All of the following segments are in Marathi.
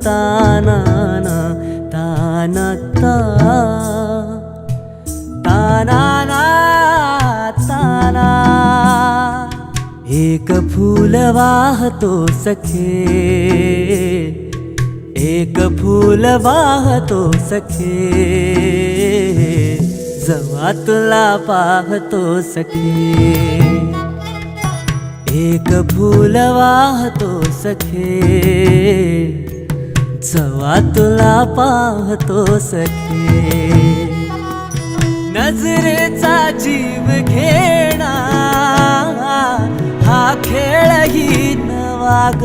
ताना ना ताना ताना ना ताना। एक फूल वाहतो सखे, एक फूल वाहतो सखे, जवा तुला पाहतो सखे। एक फूल वाहतो सखे, जवा तुला पाहतो सखे। नजरेचा जीव घेणा हा खेळही नवा ग।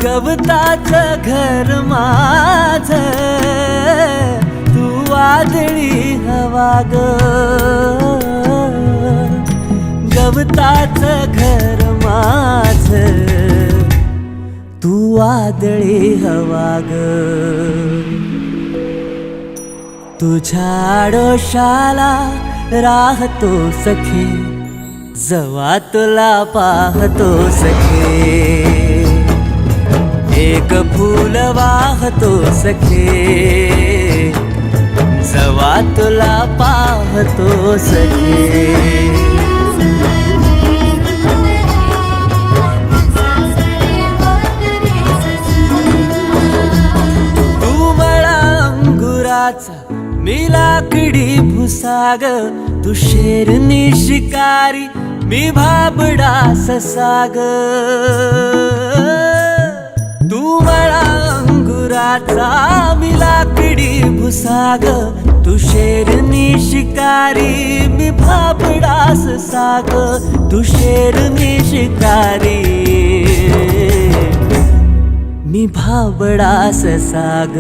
गवताचं घर माझं तू वादळी हवा ग। गवताचं घर माझं तू वादळी हवा ग। तुझ्या आडोशाला राहतो सखे, जवा तुला पाहतो सखे। एक फूल वाहतो सखे, जवा तुला पाहतो सखे। तू मला अंगुराचा मी लाकडी भुसाग, तू शेरनी शिकारी मी भाबडा ससाग। तू मला अंगुराचा मी लाकडी भुसाग, तू शेरनी शिकारी मी भाबडा ससाग। तू शेरनी शिकारी मी भाबडा ससाग।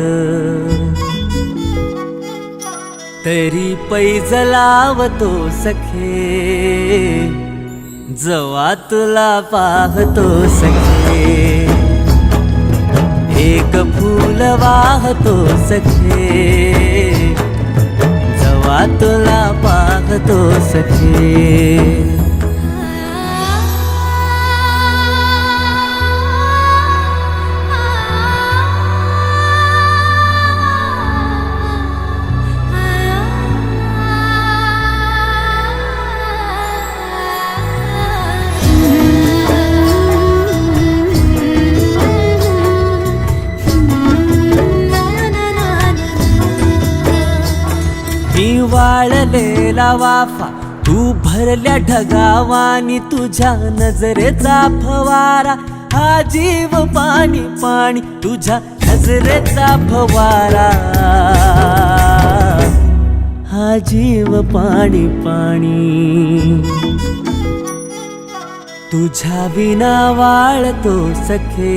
तरी पैज लावतो सखे, जवा तुला पाहतो सखे। एक फूल वाहतो सखे, जवा तुला पाहतो सखे। मी वाळलेला वाफा तू भरल्या ढगावानी, तुझ्या नजरेचा फवारा हा जीव पाणी पाणी। तुझ्या नजरेचा फवारा हा जीव पाणी पाणी। तुझ्या विना वाळतो सखे,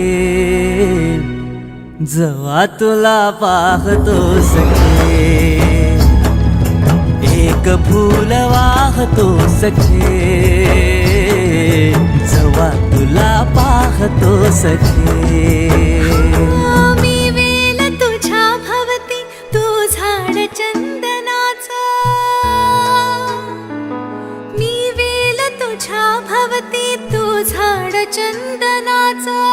जवा तुला पाहतो सखे। एक फूल वाहतो सखे, जवा तुला पाहतो सखे। मी वेल तुझ्या भवती तू झाड चंदनाचा, मी वेल तुझ्या भवती तू झाड चंदनाचा।